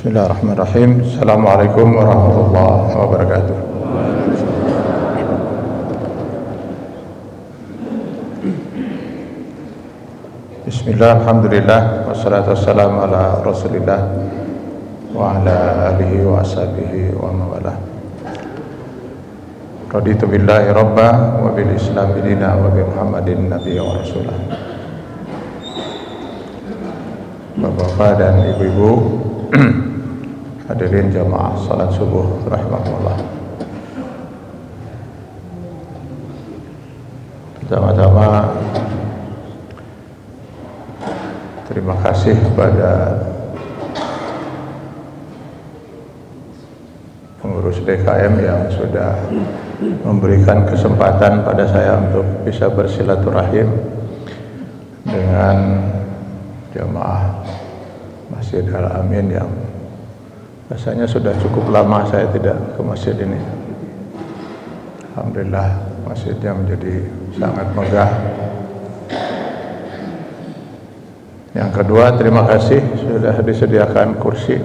Bismillahirrahmanirrahim. Assalamualaikum warahmatullahi wabarakatuh. Bismillah, alhamdulillah, wassalatu wassalamu ala rasulillah wa ala alihi wa ashabihi wa mawalah. Raditu billahi rabba wa bil islami dina wa bi muhammadin nabiyya wa rasulah. Bapak-bapak dan ibu-ibu hadirin jamaah salat subuh rahimahullah. Pertama-tama terima kasih kepada pengurus DKM yang sudah memberikan kesempatan pada saya untuk bisa bersilaturahim dengan jamaah Masjid Al-Amin yang rasanya sudah cukup lama saya tidak ke masjid ini. Alhamdulillah masjidnya menjadi sangat megah. Yang kedua, terima kasih sudah disediakan kursi.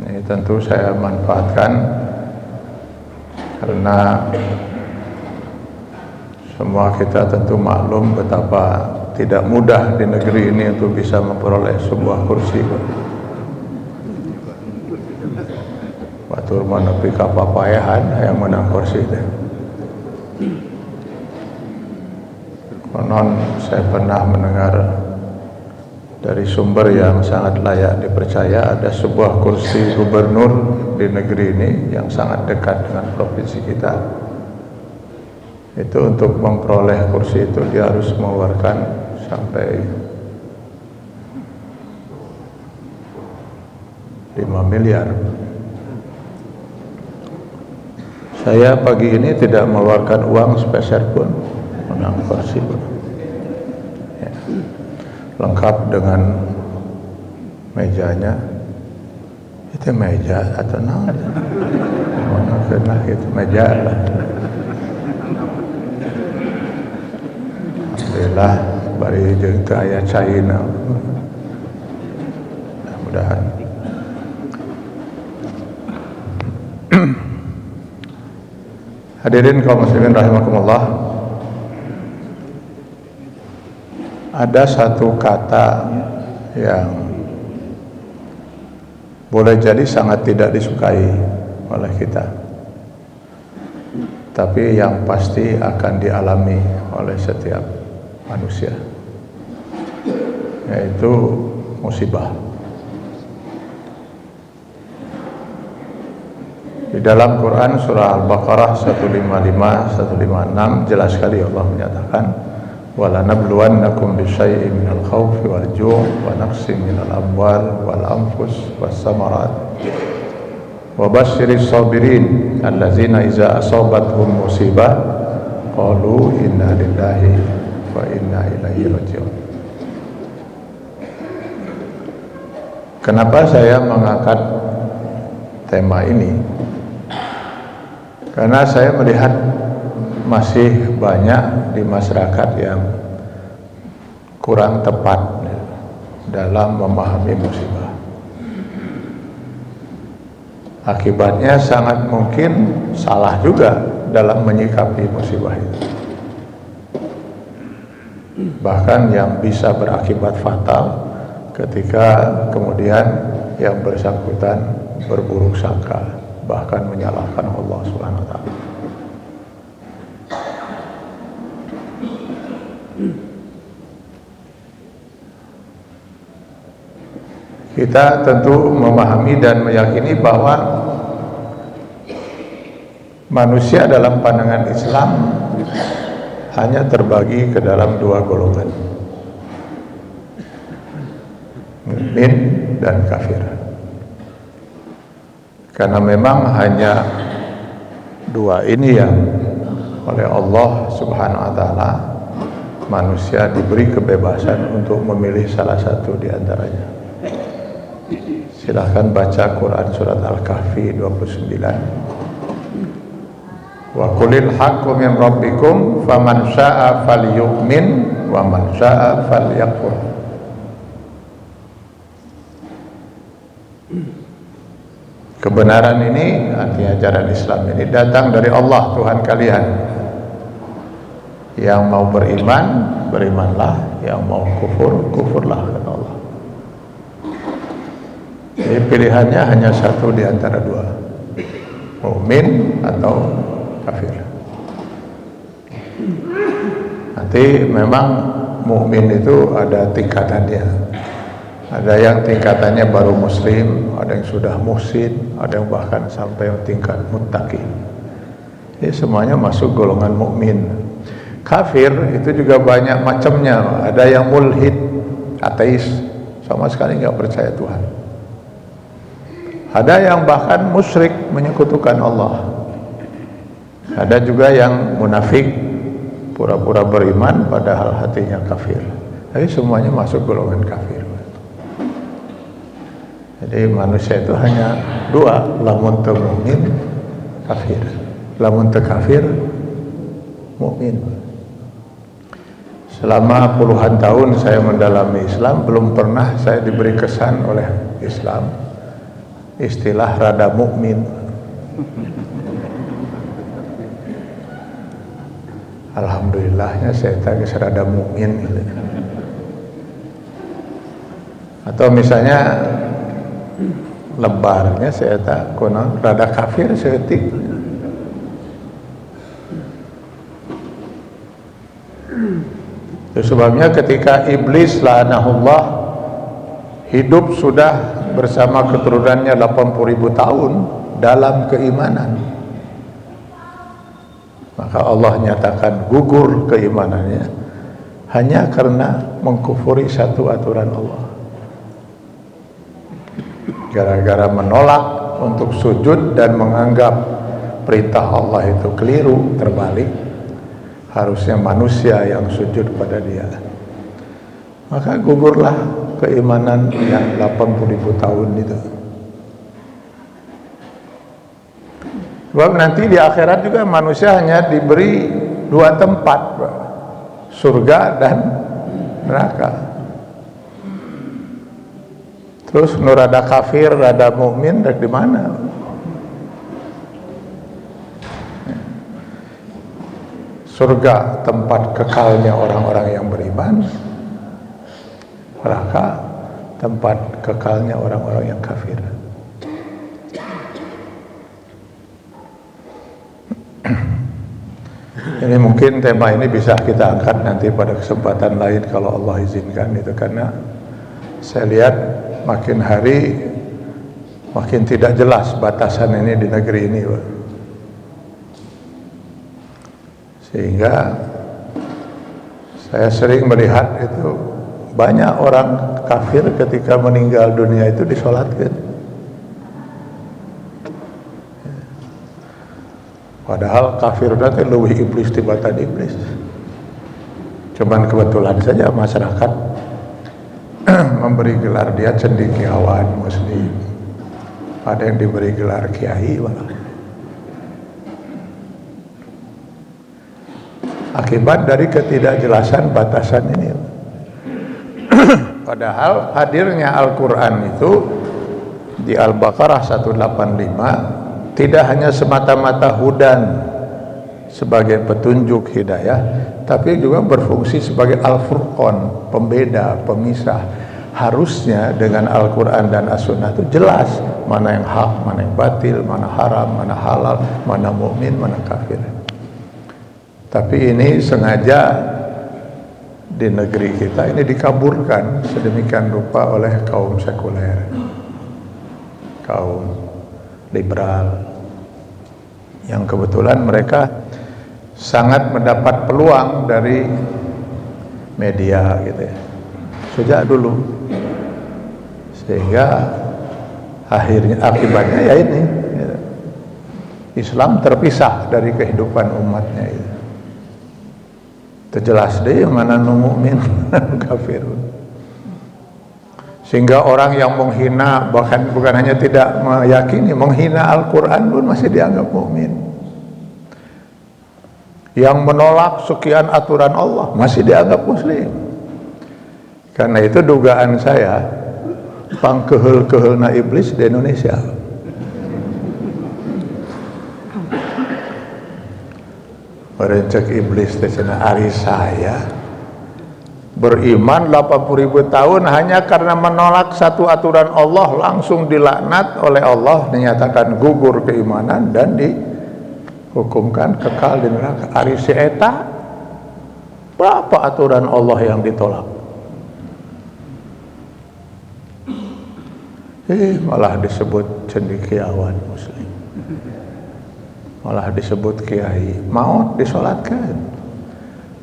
Ini tentu saya manfaatkan karena semua kita tentu maklum betapa tidak mudah di negeri ini untuk bisa memperoleh sebuah kursi. Batur menepi kapapayahan yang menang kursi itu. Konon saya pernah mendengar dari sumber yang sangat layak dipercaya ada sebuah kursi gubernur di negeri ini yang sangat dekat dengan provinsi kita. Itu untuk memperoleh kursi itu dia harus mengeluarkan sampai 5 miliar. Saya pagi ini tidak mengeluarkan uang sepeser pun menang kursi. Ya. Lengkap dengan mejanya. Itu meja atau mana? Mana kena itu meja lah. Alhamdulillah bari jeung teu aya caina. Mudah-mudahan. Hadirin kaum muslimin rahimakumullah. Ada satu kata yang boleh jadi sangat tidak disukai oleh kita, tapi yang pasti akan dialami oleh setiap manusia, yaitu musibah. Di dalam Quran surah Al-Baqarah 155-156 jelas sekali Allah menyatakan wala nabluwannakum bisyai'in minal khawfi wal ju' wa naqsin minal amwal wal anfus was samarat wa basyiris sabirin allazina iza asabathum musibah qalu inna lillahi wa inna ilaihi raji'un. Kenapa saya mengangkat tema ini? Karena saya melihat masih banyak di masyarakat yang kurang tepat dalam memahami musibah. Akibatnya sangat mungkin salah juga dalam menyikapi musibah itu. Bahkan yang bisa berakibat fatal ketika kemudian yang bersangkutan berburuk sangka, bahkan menyalahkan Allah Subhanahu wa taala. Kita tentu memahami dan meyakini bahwa manusia dalam pandangan Islam hanya terbagi ke dalam dua golongan, mukmin dan kafir. Karena memang hanya dua ini yang oleh Allah Subhanahu wa taala manusia diberi kebebasan untuk memilih salah satu di antaranya. Silahkan baca Quran surat Al-Kahfi 29. Wa qulil haqqu min rabbikum faman syaa'a falyu'min wa man syaa'a falyakfur. Kebenaran ini, artinya ajaran Islam ini datang dari Allah Tuhan kalian. Yang mau beriman, berimanlah. Yang mau kufur, kufurlah, kata Allah. Jadi pilihannya hanya satu di antara dua, mukmin atau kafir. Nanti memang mukmin itu ada tingkatannya. Ada yang tingkatannya baru muslim, ada yang sudah muhsin, ada yang bahkan sampai tingkat muttaqi. Jadi semuanya masuk golongan mukmin. Kafir itu juga banyak macamnya. Ada yang mulhid, ateis, sama sekali nggak percaya Tuhan. Ada yang bahkan musyrik, menyekutukan Allah. Ada juga yang munafik, pura-pura beriman padahal hatinya kafir. Jadi semuanya masuk golongan kafir. Jadi manusia itu hanya dua, lamun teu mukmin, kafir. Lamun teu kafir, mukmin. Selama puluhan tahun saya mendalami Islam, belum pernah saya diberi kesan oleh Islam istilah rada mukmin. Alhamdulillahnya saya tak rada mukmin. Atau misalnya lebarnya saya tak konon rada kafir seetik. Itu sebabnya ketika iblis la'anahullah hidup sudah bersama keturunannya 80.000 tahun dalam keimanan, maka Allah nyatakan gugur keimanannya hanya karena mengkufuri satu aturan Allah. Gara-gara menolak untuk sujud dan menganggap perintah Allah itu keliru, terbalik, harusnya manusia yang sujud pada dia, maka gugurlah keimanan yang 80.000 tahun itu. Sebab nanti di akhirat juga manusia hanya diberi dua tempat, surga dan neraka. Terus nu rada kafir, rada mukmin, rada di mana? Surga tempat kekalnya orang-orang yang beriman, neraka tempat kekalnya orang-orang yang kafir. Ini mungkin tema ini bisa kita angkat nanti pada kesempatan lain kalau Allah izinkan itu, karena saya lihat makin hari makin tidak jelas batasan ini di negeri ini, Pak. Sehingga saya sering melihat itu banyak orang kafir ketika meninggal dunia itu disolatkan, padahal kafir nanti lebih iblis tibatan iblis. Cuman kebetulan saja masyarakat memberi gelar dia cendekiawan muslim, ada yang diberi gelar kiai malah. Akibat dari ketidakjelasan batasan ini. Padahal hadirnya Al-Quran itu di Al-Baqarah 185 tidak hanya semata-mata hudan sebagai petunjuk hidayah, tapi juga berfungsi sebagai Al-Furqan, pembeda, pemisah. Harusnya dengan Al-Quran dan As-Sunnah itu jelas mana yang hak, mana yang batil, mana haram, mana halal, mana mukmin, mana kafir. Tapi ini sengaja di negeri kita ini dikaburkan sedemikian rupa oleh kaum sekuler, kaum liberal, yang kebetulan mereka sangat mendapat peluang dari media gitu ya, sejak dulu, sehingga akhirnya akibatnya ya ini gitu. Islam terpisah dari kehidupan umatnya itu. Terjelas deh mana nu mukmin, mana kafir. Sehingga orang yang menghina, bahkan bukan hanya tidak meyakini, menghina Al-Quran pun masih dianggap mukmin. Yang menolak sekian aturan Allah masih dianggap muslim. Karena itu dugaan saya, pangkehel-kehelna iblis di Indonesia. Merencek iblis teh cenah ari saya beriman 80.000 tahun hanya karena menolak satu aturan Allah langsung dilaknat oleh Allah, dinyatakan gugur keimanan dan dihukumkan kekal di neraka. Ari si eta berapa aturan Allah yang ditolak? Malah disebut cendekiawan muslim, malah disebut kiai, maut disolatkan,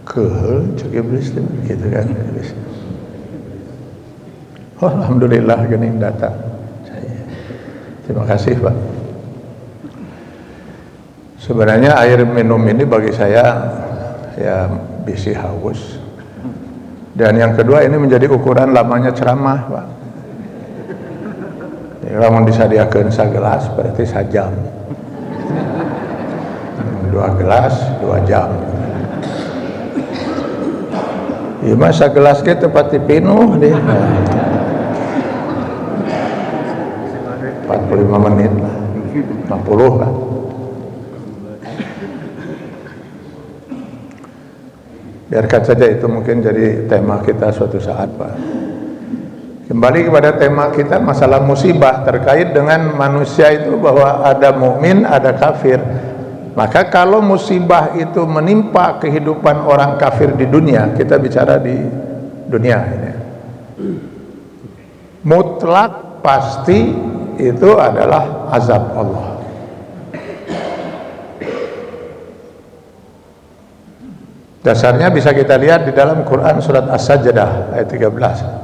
kehel cek iblis gitu kan. Oh, alhamdulillah gening datang saya. Terima kasih Pak. Sebenarnya air minum ini bagi saya ya bisi haus, dan yang kedua ini menjadi ukuran lamanya ceramah Pak. Lamun disadiakeun sagelas berarti sajam, 2 gelas 2 jam. Iya mah sagelas ge tempat pinuh deh. 45 menit lah, 50 lah. Biarkan saja itu mungkin jadi tema kita suatu saat Pak. Kembali kepada tema kita, masalah musibah terkait dengan manusia itu, bahwa ada mukmin, ada kafir. Maka kalau musibah itu menimpa kehidupan orang kafir di dunia, kita bicara di dunia ini, mutlak pasti itu adalah azab Allah. Dasarnya bisa kita lihat di dalam Quran surat As-Sajdah ayat 13.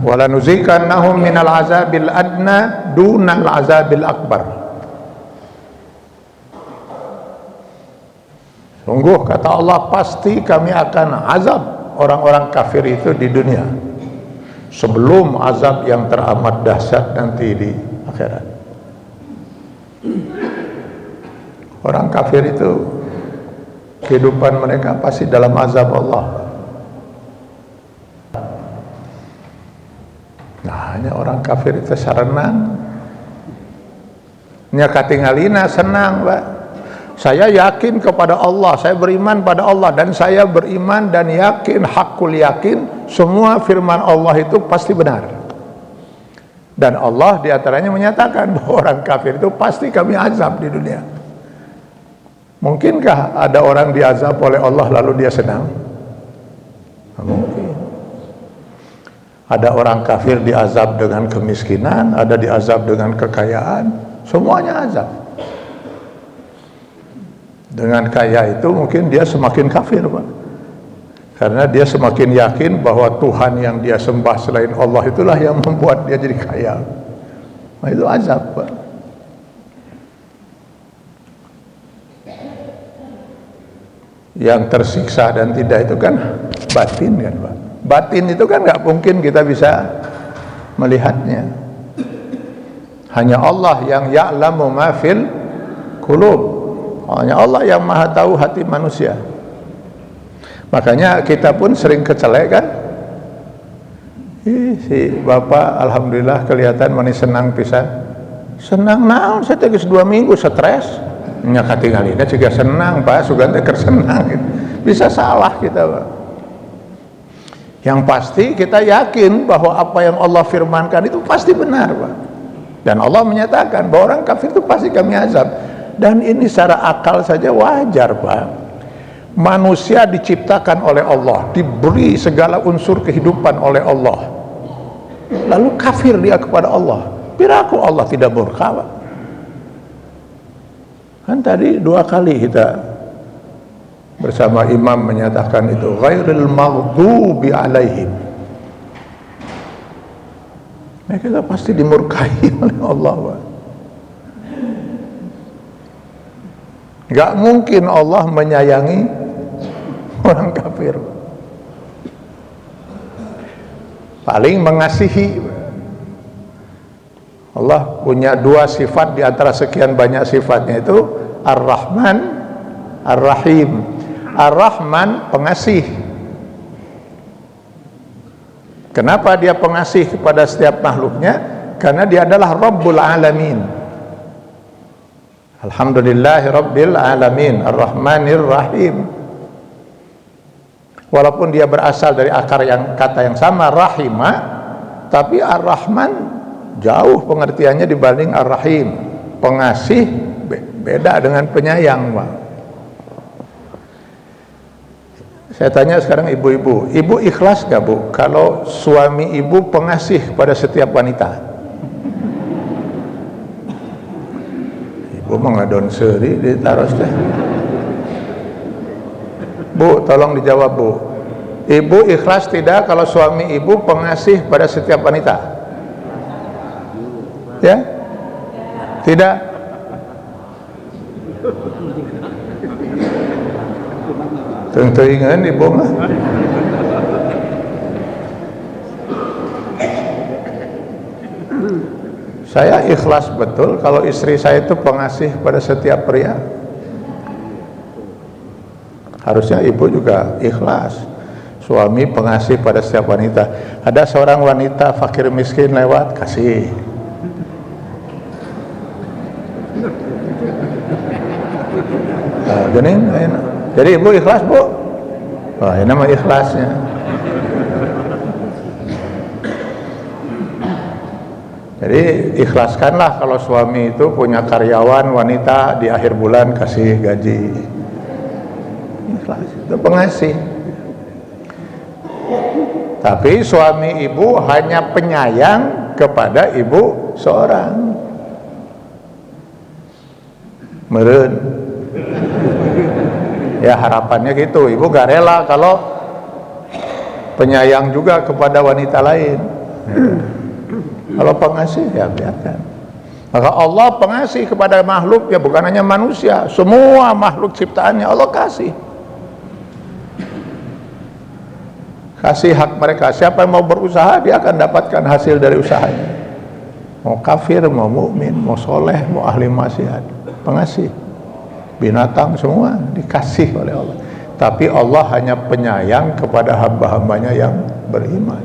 Wala nuzikannahum minal azabil adna dunal azabil akbar. Sungguh kata Allah, pasti kami akan azab orang-orang kafir itu di dunia sebelum azab yang teramat dahsyat nanti di akhirat. Orang kafir itu kehidupan mereka pasti dalam azab Allah. Nah, hanya orang kafir itu serenang, nya katingalina senang Pak. Saya yakin kepada Allah, saya beriman pada Allah, dan saya beriman dan yakin, hakul yakin, semua firman Allah itu pasti benar. Dan Allah diantaranya menyatakan bahwa orang kafir itu pasti kami azab di dunia. Mungkinkah ada orang diazab oleh Allah lalu dia senang? Mungkin. Ada orang kafir diazab dengan kemiskinan, ada diazab dengan kekayaan, semuanya azab. Dengan kaya itu mungkin dia semakin kafir Pak, karena dia semakin yakin bahwa Tuhan yang dia sembah selain Allah itulah yang membuat dia jadi kaya. Nah, itu azab Pak. Yang tersiksa dan tidak itu kan batin kan Pak. Batin itu kan nggak mungkin kita bisa melihatnya. Hanya Allah yang ya'lamu ma fil qulub. Hanya Allah yang maha tahu hati manusia. Makanya kita pun sering kecelek kan. Si bapak alhamdulillah kelihatan manis senang pisan. Senang naon saya tegas 2 minggu stres. Nya katingalina juga senang Pak, sugan teh keur senang. Bisa salah kita Pak. Yang pasti kita yakin bahwa apa yang Allah firmankan itu pasti benar Pak. Dan Allah menyatakan bahwa orang kafir itu pasti kami azab. Dan ini secara akal saja wajar Pak. Manusia diciptakan oleh Allah, diberi segala unsur kehidupan oleh Allah, lalu kafir dia kepada Allah. Piraku Allah tidak murka Pak. Kan tadi 2 kali kita bersama imam menyatakan itu, ghairil maghdubi alaihim. Mereka pasti dimurkai oleh Allah Pak. Gak mungkin Allah menyayangi orang kafir, paling mengasihi. Allah punya 2 sifat di antara sekian banyak sifatnya, itu Ar-Rahman, Ar-Rahim. Ar-Rahman pengasih, Kenapa dia pengasih kepada setiap makhluknya? Karena dia adalah Rabbul Alamin. Alhamdulillahi Rabbil Alamin Ar-Rahmanir Rahim. Walaupun dia berasal dari akar kata yang sama, rahima, tapi Ar-Rahman jauh pengertiannya dibanding Ar-Rahim. Pengasih beda dengan penyayang, Pak. Saya tanya sekarang ibu-ibu, ibu ikhlas gak, Bu, kalau suami ibu pengasih pada setiap wanita? Ibu mengadon seri ditaruh deh. Bu, tolong dijawab, Bu. Ibu ikhlas tidak kalau suami ibu pengasih pada setiap wanita? Ya? Tidak? Tentu ingat ibu mah. Saya ikhlas betul kalau istri saya itu pengasih pada setiap pria. Harusnya ibu juga ikhlas. Suami pengasih pada setiap wanita. Ada seorang wanita fakir miskin lewat, kasih. Gini, jadi ibu ikhlas, Bu? Oh, ini nama ikhlasnya. Jadi ikhlaskanlah kalau suami itu punya karyawan wanita di akhir bulan kasih gaji. Ikhlas, itu pengasih. Tapi suami ibu hanya penyayang kepada ibu seorang. Meren. Ya harapannya gitu, ibu gak rela kalau penyayang juga kepada wanita lain. Kalau pengasih ya biarkan. Maka Allah pengasih kepada makhluk, ya bukan hanya manusia, semua makhluk ciptaannya Allah kasih. Kasih hak mereka. Siapa yang mau berusaha dia akan dapatkan hasil dari usahanya. Mau kafir, mau mukmin, mau soleh, mau ahli maksiat, pengasih. Binatang semua dikasih oleh Allah. Tapi Allah hanya penyayang kepada hamba-hambanya yang beriman.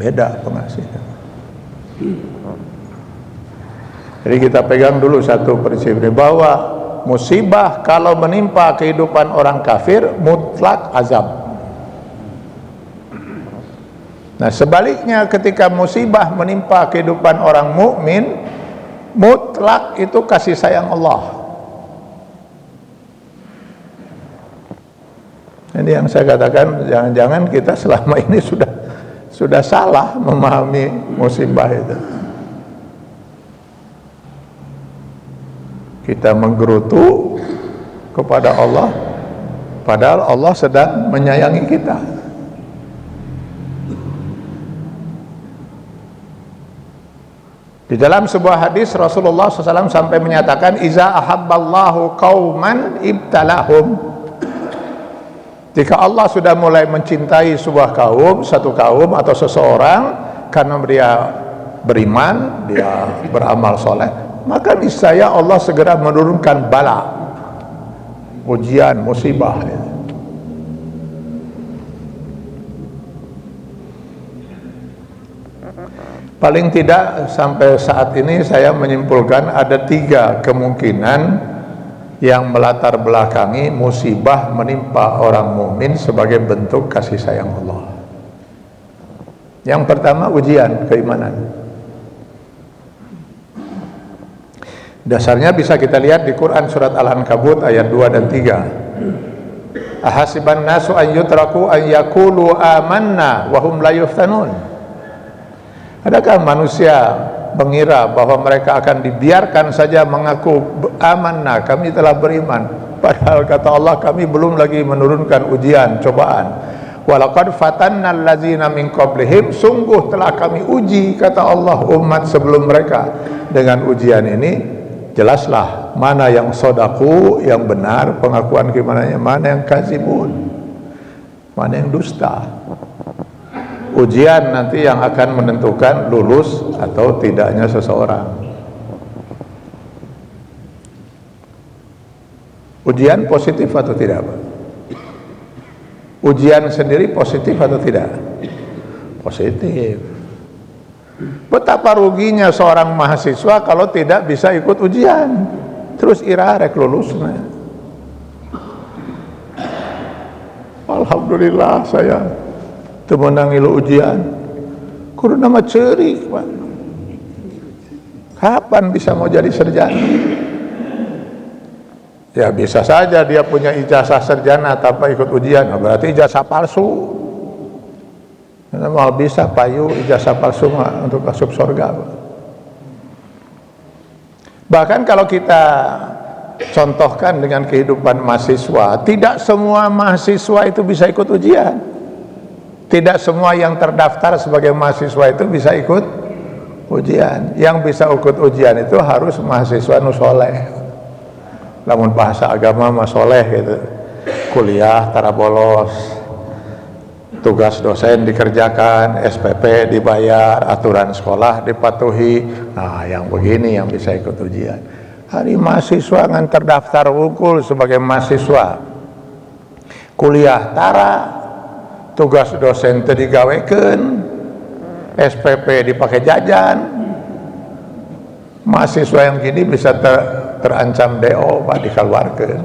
Beda pengasihnya. Jadi kita pegang dulu satu prinsip ini, bahwa musibah kalau menimpa kehidupan orang kafir mutlak azab. Nah sebaliknya ketika musibah menimpa kehidupan orang mukmin, mutlak itu kasih sayang Allah. Ini yang saya katakan, jangan-jangan kita selama ini sudah salah memahami musibah itu. Kita menggerutu kepada Allah, padahal Allah sedang menyayangi kita. Di dalam sebuah hadis Rasulullah SAW sampai menyatakan, iza ahabballahu qauman ibtalahum. Jika Allah sudah mulai mencintai sebuah kaum, satu kaum atau seseorang karena dia beriman, dia beramal soleh, maka niscaya Allah segera menurunkan bala, ujian, musibah. Paling tidak sampai saat ini saya menyimpulkan ada 3 kemungkinan yang melatar belakangi musibah menimpa orang mukmin sebagai bentuk kasih sayang Allah. Yang pertama, ujian keimanan. Dasarnya bisa kita lihat di Quran surat Al-Ankabut ayat 2 dan 3. Ahasiban nasu an yutraku an yaqulu amanna wa hum la yuftanun. Adakah manusia mengira bahwa mereka akan dibiarkan saja mengaku amanah, kami telah beriman, padahal kata Allah kami belum lagi menurunkan ujian, cobaan. Walaqad fatannal ladzina min qablihim, sungguh telah kami uji, kata Allah, umat sebelum mereka. Dengan ujian ini jelaslah mana yang sodaku, yang benar pengakuan keimanannya, mana yang kazibun, mana yang dusta. Ujian nanti yang akan menentukan lulus atau tidaknya seseorang. Ujian positif atau tidak, Pak? Ujian sendiri positif atau tidak? Positif. Betapa ruginya seorang mahasiswa kalau tidak bisa ikut ujian, terus irarek lulusnya. Alhamdulillah saya temenang ilu ujian, kudu nama cerik Pak. Kapan bisa mau jadi sarjana? Ya bisa saja dia punya ijazah sarjana tanpa ikut ujian, berarti ijazah palsu. Mal bisa payu ijazah palsu untuk masuk surga. Bahkan kalau kita contohkan dengan kehidupan mahasiswa, tidak semua mahasiswa itu bisa ikut ujian. Tidak semua yang terdaftar sebagai mahasiswa itu bisa ikut ujian. Yang bisa ikut ujian itu harus mahasiswa nusoleh. Namun bahasa agama mah soleh gitu. Kuliah tara bolos, tugas dosen dikerjakan, SPP dibayar, aturan sekolah dipatuhi. Nah, yang begini yang bisa ikut ujian. Hari mahasiswa ngan terdaftar wungkul sebagai mahasiswa, kuliah tara, tugas dosen teu digawekeun, SPP dipakai jajan. Mahasiswa yang gini bisa terancam DO Pak, dikeluarkan.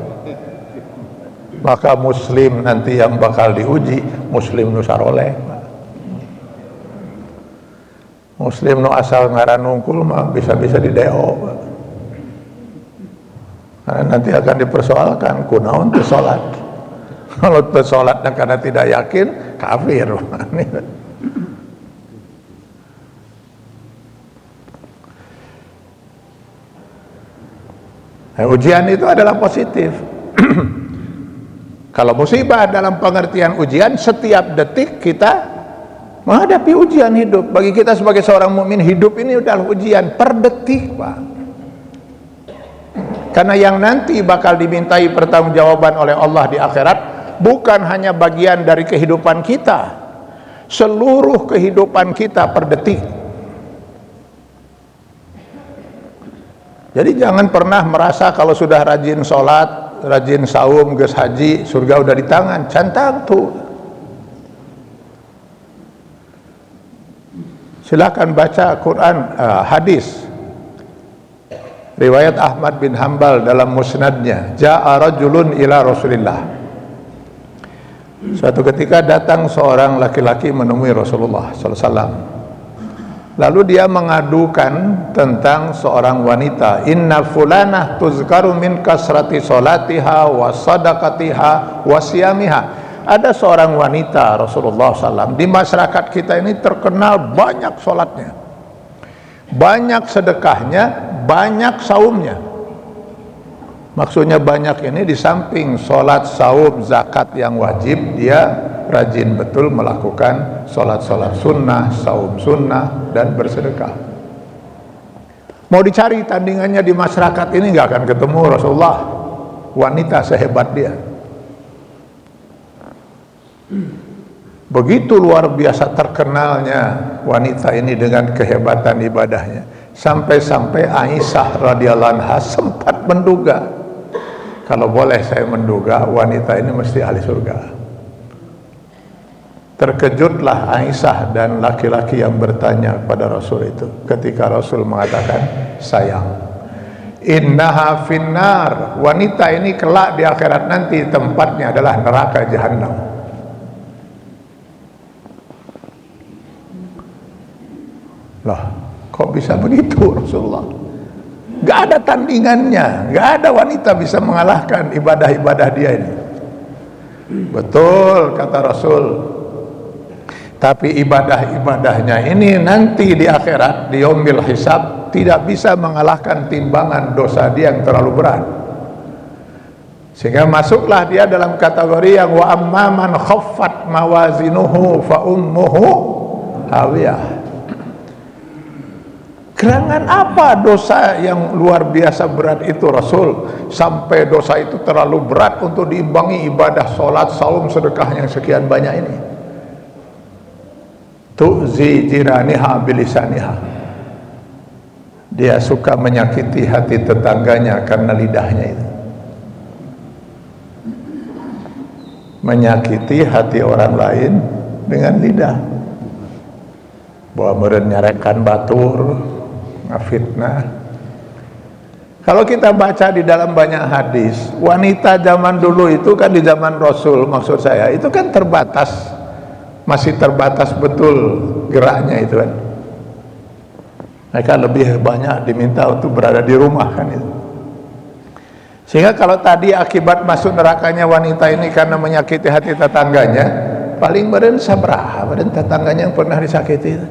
Maka muslim nanti yang bakal diuji muslim nu saroleh. Muslim nu asal ngaran nungkul mah bisa-bisa di DO. Karena nanti akan dipersoalkan kunaon teu salat. Kalau teu salat dan karena tidak yakin kafir. Nah, ujian itu adalah positif. Kalau musibah dalam pengertian ujian, setiap detik kita menghadapi ujian hidup. Bagi kita sebagai seorang mukmin, hidup ini adalah ujian per detik, Pak. Karena yang nanti bakal dimintai pertanggungjawaban oleh Allah di akhirat bukan hanya bagian dari kehidupan kita, seluruh kehidupan kita per detik. Jadi jangan pernah merasa kalau sudah rajin sholat, rajin saum, geus haji, surga udah di tangan. Cantang tuh. Silakan baca Quran, hadis riwayat Ahmad bin Hanbal dalam musnadnya. Ja'a rajulun ila Rasulillah. Suatu ketika datang seorang laki-laki menemui Rasulullah sallallahu alaihi wasallam. Lalu dia mengadukan tentang seorang wanita. Inna fulanah tuzkaru min kasrati solatiha wa sadaqatiha wa siyamiha. Ada seorang wanita Rasulullah SAW di masyarakat kita ini terkenal banyak solatnya, banyak sedekahnya, banyak saumnya. Maksudnya banyak ini di samping solat, saum, zakat yang wajib, dia rajin betul melakukan solat-solat sunnah, saum sunnah, dan bersedekah. Mau dicari tandingannya di masyarakat ini nggak akan ketemu Rasulullah, wanita sehebat dia. Begitu luar biasa terkenalnya wanita ini dengan kehebatan ibadahnya, sampai-sampai Aisyah radhiyallahu anha sempat menduga, kalau boleh saya menduga wanita ini mesti ahli surga. Terkejutlah Aisyah dan laki-laki yang bertanya kepada Rasul itu ketika Rasul mengatakan, sayang, innaha finnar, wanita ini kelak di akhirat nanti tempatnya adalah neraka jahanam. Loh, kok bisa begitu Rasulullah? Gak ada tandingannya, gak ada wanita bisa mengalahkan ibadah-ibadah dia ini. Betul kata Rasul. Tapi ibadah-ibadahnya ini nanti di akhirat, di yaumil hisab, tidak bisa mengalahkan timbangan dosa dia yang terlalu berat. Sehingga masuklah dia dalam kategori yang wa amma man khaffat mawazinuhu fa ummuhu hawiyah. Gerangan apa dosa yang luar biasa berat itu Rasul, sampai dosa itu terlalu berat untuk diimbangi ibadah salat, saum, sedekah yang sekian banyak ini. Tu'zi jiraniha bilisaniha, dia suka menyakiti hati tetangganya karena lidahnya itu. menyakiti hati orang lain dengan lidah, bahwa meureun nyarekan batur, ngafitnah. Kalau kita baca di dalam banyak hadis, wanita zaman dulu itu kan di zaman Rasul, maksud saya itu kan terbatas, masih terbatas betul geraknya itu kan. Mereka lebih banyak diminta untuk berada di rumah kan itu. Sehingga kalau tadi akibat masuk nerakanya wanita ini karena menyakiti hati tetangganya, paling meureun sabaraha meureun tetangganya yang pernah disakiti itu.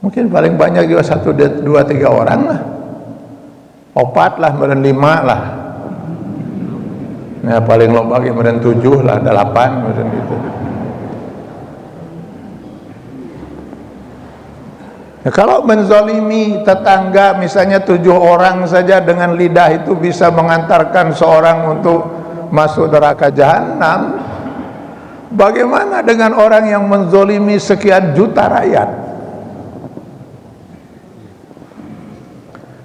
Mungkin paling banyak juga 1, 2, 3 orang lah, 4 lah, meureun 5 lah. Nah paling loba ge meureun 7 lah, 8 meureun gitu. Nah, kalau menzalimi tetangga misalnya 7 orang saja dengan lidah itu bisa mengantarkan seorang untuk masuk neraka jahanam, bagaimana dengan orang yang menzalimi sekian juta rakyat?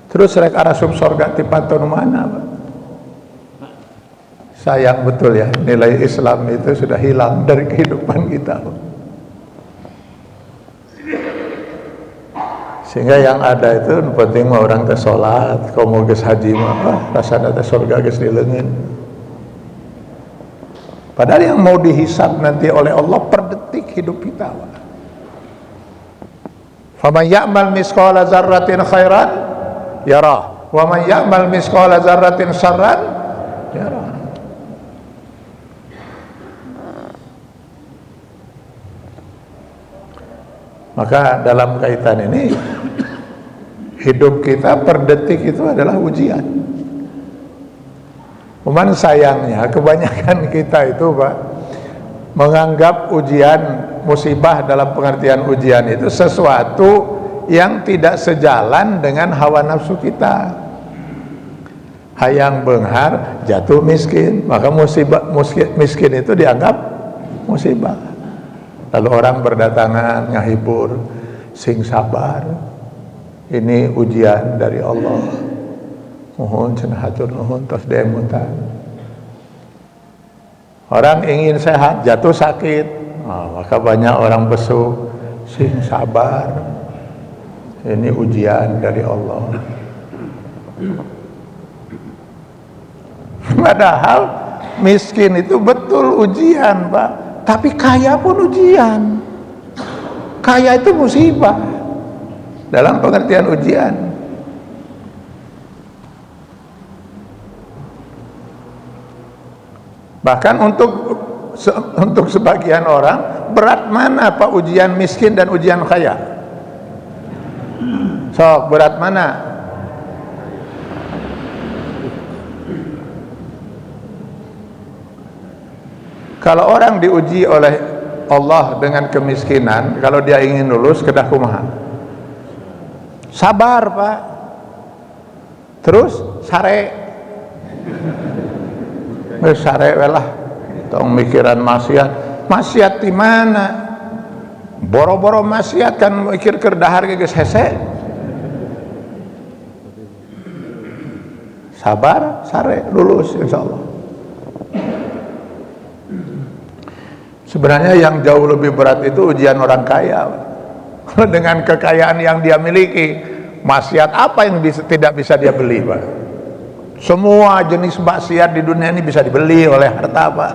Terus rek arasub sorga tipatun mana, Pak? Sayang betul ya, nilai Islam itu sudah hilang dari kehidupan kita, Pak. Sehingga yang ada itu penting mah orang teh salat, komo geus haji mah rasana teh surga geus dileungeun. Padahal yang mau dihisab nanti oleh Allah per detik hidup kita, Pak. Faman ya'mal misqala dzarratin khairan yarah, wa man ya'mal misqala dzarratin syarran yarah. Maka dalam kaitan ini hidup kita per detik itu adalah ujian. Cuman sayangnya kebanyakan kita itu, Pak, menganggap ujian, musibah dalam pengertian ujian itu sesuatu yang tidak sejalan dengan hawa nafsu kita. Hayang beunghar jatuh miskin, maka miskin itu dianggap musibah. Lalu orang berdatangan ngahibur, sing sabar, ini ujian dari Allah, mohon cenah hatur nuhun tos demutan. Orang ingin sehat jatuh sakit, maka banyak orang besuk, sing sabar, ini ujian dari Allah. Padahal miskin itu betul ujian, Pak. Tapi kaya pun ujian. Kaya itu musibah dalam pengertian ujian. Bahkan untuk sebagian orang, berat mana Pak ujian miskin dan ujian kaya? Sok, berat mana? Kalau orang diuji oleh Allah dengan kemiskinan, kalau dia ingin lulus kedah kumaha? Sabar, Pak. Terus sare. Sare lah. Tong mikiran maksiat. Maksiat di mana? Boro-boro maksiat kan mikir keur dahar geus hese. Sabar, sare, lulus insyaallah. Sebenarnya yang jauh lebih berat itu ujian orang kaya. Dengan kekayaan yang dia miliki, maksiat apa yang tidak bisa dia beli, Pak? Semua jenis maksiat di dunia ini bisa dibeli oleh harta, Pak.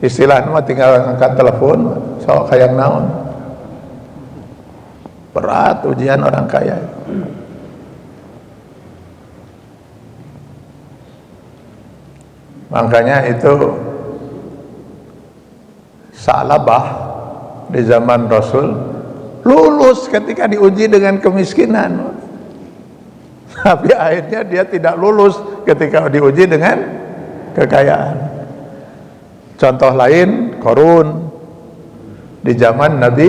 Istilahnya mah tinggal angkat telepon, sok kayak naon. Berat ujian orang kaya. Makanya itu Sa'labah di zaman Rasul lulus ketika diuji dengan kemiskinan, tapi akhirnya dia tidak lulus ketika diuji dengan kekayaan. Contoh lain, Qarun di zaman Nabi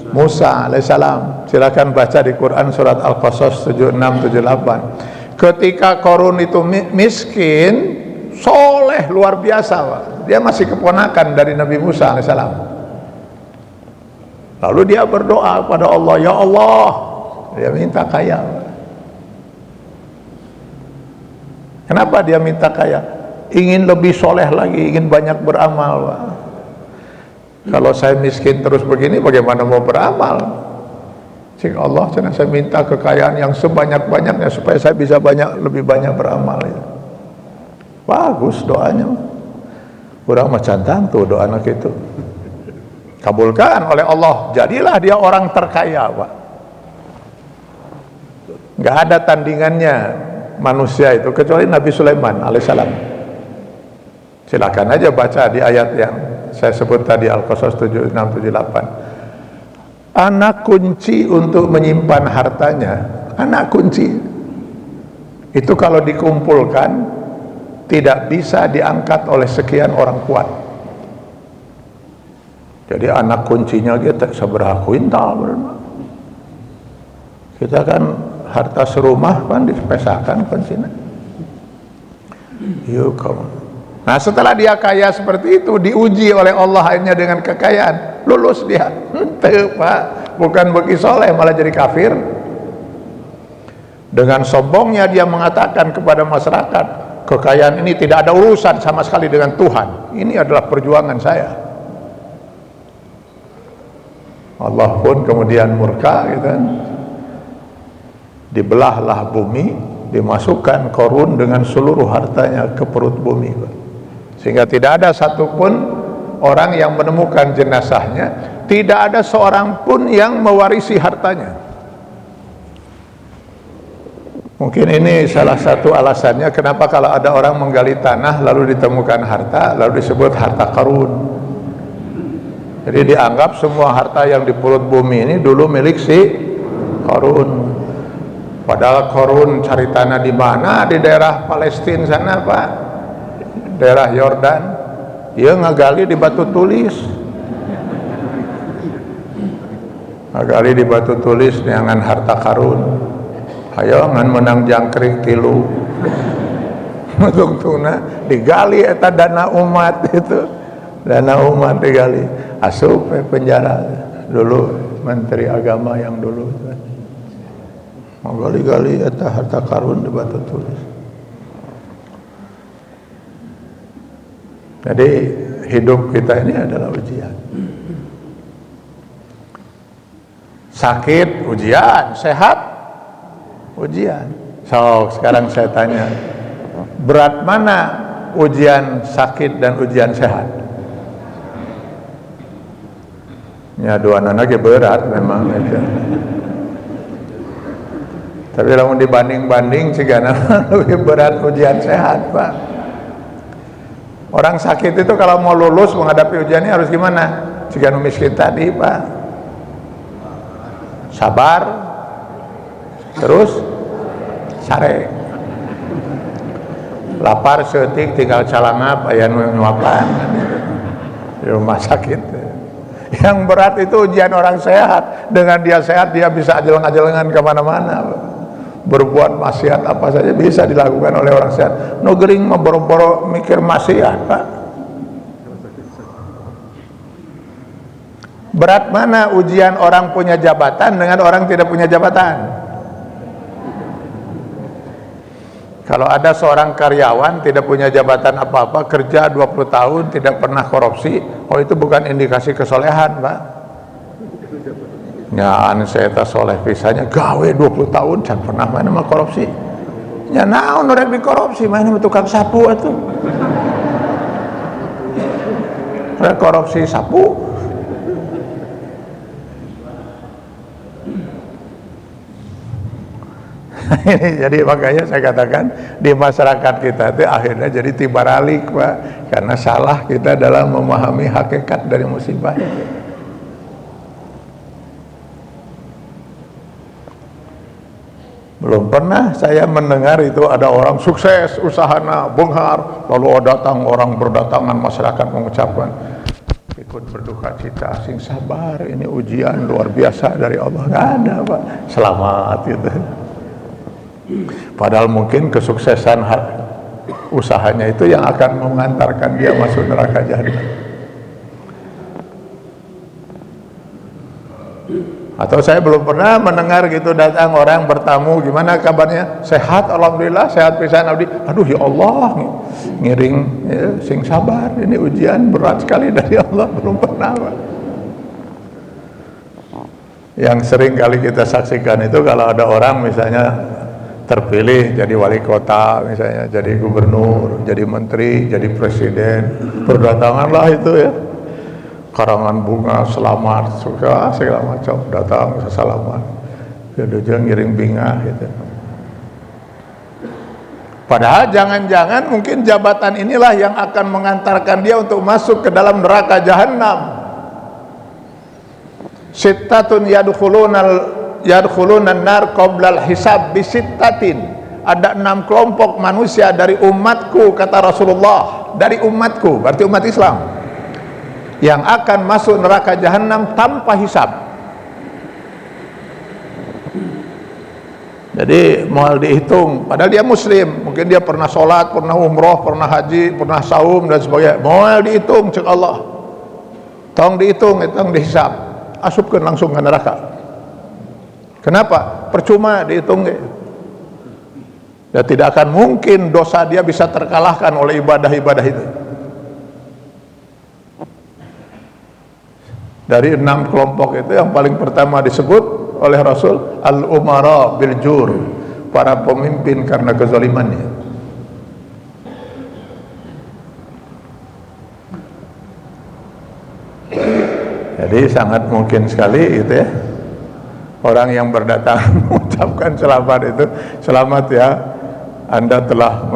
Musa alaihissalam. Silakan baca di Quran surat Al-Qasas 76-78. Ketika Qarun itu miskin, soleh luar biasa, Pak. Dia masih keponakan dari Nabi Musa alaihissalam. Lalu dia berdoa kepada Allah, ya Allah, dia minta kaya. Kenapa dia minta kaya? ingin lebih soleh lagi, ingin banyak beramal, Pak. Kalau saya miskin terus begini, bagaimana mau beramal? Cik Allah, saya minta kekayaan yang sebanyak-banyaknya supaya saya bisa lebih banyak beramal. Ya. Bagus doanya. Kurang macam tuh doa anak itu. Kabulkan oleh Allah, jadilah dia orang terkaya, Pak. Nggak ada tandingannya manusia itu kecuali Nabi Sulaiman alaihissalam. Silakan aja baca di ayat yang saya sebut tadi, Al-Qasas 7678. Anak kunci untuk menyimpan hartanya, anak kunci itu kalau dikumpulkan tidak bisa diangkat oleh sekian orang kuat. Jadi anak kuncinya kita seberapa kuintal benar. Kita kan harta serumah kan dipesakan kuncinya. Yuk kamu. Nah setelah dia kaya seperti itu, diuji oleh Allah akhirnya dengan kekayaan, lulus dia. Pak, bukan bagi soleh malah jadi kafir. Dengan sombongnya dia mengatakan kepada masyarakat, kekayaan ini tidak ada urusan sama sekali dengan Tuhan. Ini adalah perjuangan saya. Allah pun kemudian murka, gitu kan. Dibelahlah bumi, dimasukkan Qarun dengan seluruh hartanya ke perut bumi, Pak. Sehingga tidak ada satupun orang yang menemukan jenazahnya, tidak ada seorang pun yang mewarisi hartanya. Mungkin ini salah satu alasannya kenapa kalau ada orang menggali tanah lalu ditemukan harta, lalu disebut harta Qarun. Jadi dianggap semua harta yang di perut bumi ini dulu milik si Qarun. Padahal Qarun cari tanah di mana? Di daerah Palestina sana, Pak. Daerah Yordan. Dia ngagali di batu tulis. Ngagali di batu tulis dengan harta Qarun. Ayo ngan menang jangkrik tilu. Tungtuna digali eta dana umat itu. Dana umat digali. Asup penjara dulu menteri agama yang dulu. Mau gali-gali eta harta Qarun di batu tulis. Jadi hidup kita ini adalah ujian. Sakit ujian, sehat ujian. So sekarang saya tanya, berat mana ujian sakit dan ujian sehat? Ya dua-duanya lagi berat memang itu. Tapi kalau dibanding-banding cigana lebih berat ujian sehat, Pak. Orang sakit itu kalau mau lulus menghadapi ujiannya harus gimana? Cigana miskin tadi, Pak. Sabar, terus sare. Lapar setik tinggal calangap aya nu nyuapan di rumah sakit. Yang berat itu ujian orang sehat. Dengan dia sehat dia bisa ajeleng-ajelengan kemana-mana, berbuat maksiat apa saja bisa dilakukan oleh orang sehat. No gering mah boro-boro mikir maksiat, Pak. Berat mana ujian orang punya jabatan dengan orang tidak punya jabatan? Kalau ada seorang karyawan tidak punya jabatan apa-apa, kerja 20 tahun tidak pernah korupsi, oh itu bukan indikasi kesolehan, Pak. Ya, saya tak soleh pisahnya gawe 20 tahun jangan pernah main sama korupsi. Ya naon orang dikorupsi main sama tukang sapu atuh. Orang korupsi sapu. Ini jadi makanya saya katakan di masyarakat kita itu akhirnya jadi tibaralik, Pak, karena salah kita dalam memahami hakikat dari musibah itu. Belum pernah saya mendengar itu ada orang sukses usahana benghar lalu datang orang berdatangan masyarakat mengucapkan ikut berduka cita, sing sabar, ini ujian luar biasa dari Allah. Nggak ada, Pak, selamat gitu. Padahal mungkin kesuksesan usahanya itu yang akan mengantarkan dia masuk neraka jahanam. Atau saya belum pernah mendengar gitu datang orang bertamu, gimana kabarnya? Sehat, alhamdulillah, sehat pisan abdi. Aduh ya Allah, ngiring ya, sing sabar, ini ujian berat sekali dari Allah, belum pernah Pak. Yang sering kali kita saksikan itu kalau ada orang misalnya terpilih jadi wali kota, misalnya jadi gubernur, jadi menteri, jadi presiden, berdatanganlah itu ya, karangan bunga selamat suka segala macam, datang selamat, dia ngiring bingah gitu. Padahal jangan-jangan mungkin jabatan inilah yang akan mengantarkan dia untuk masuk ke dalam neraka jahanam. Sittatun yadkhulunan nar qoblal hisab bisittatin. Ada 6 kelompok manusia dari umatku, kata Rasulullah, dari umatku, berarti umat Islam, yang akan masuk neraka jahanam tanpa hisab. Jadi mau dihitung, padahal dia muslim, mungkin dia pernah sholat, pernah umroh, pernah haji, pernah saum dan sebagainya. Mau dihitung cek Allah, tong dihitung, tong dihisab, asupkan langsung ke neraka. Kenapa? Percuma dihitung. Dan tidak akan mungkin dosa dia bisa terkalahkan oleh ibadah-ibadah itu. Dari 6 kelompok itu yang paling pertama disebut oleh Rasul al-umara bil jur, para pemimpin karena kezalimannya. Jadi sangat mungkin sekali itu ya, orang yang berdatang mengucapkan selamat itu, selamat ya, Anda telah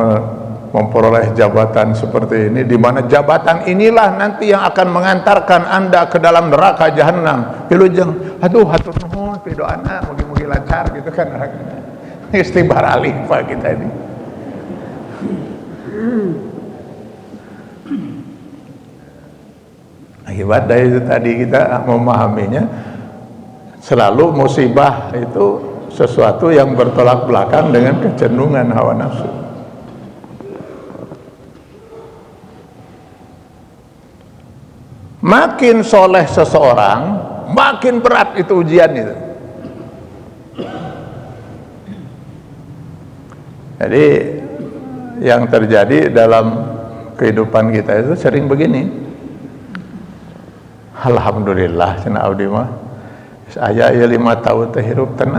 memperoleh jabatan seperti ini, di mana jabatan inilah nanti yang akan mengantarkan Anda ke dalam neraka jahanam. Pilujeng, aduh hatur nuhun, pidoana mugi-mugi lancar gitu kan nerakanya. Istighfar alih Pak kita ini. Akibat dari itu tadi kita memahaminya, selalu musibah itu sesuatu yang bertolak belakang dengan kecenderungan hawa nafsu. Makin soleh seseorang, makin berat itu ujian itu. Jadi yang terjadi dalam kehidupan kita itu sering begini. Alhamdulillah cenah abdi mah saya 5 tahun teh hirup tenang.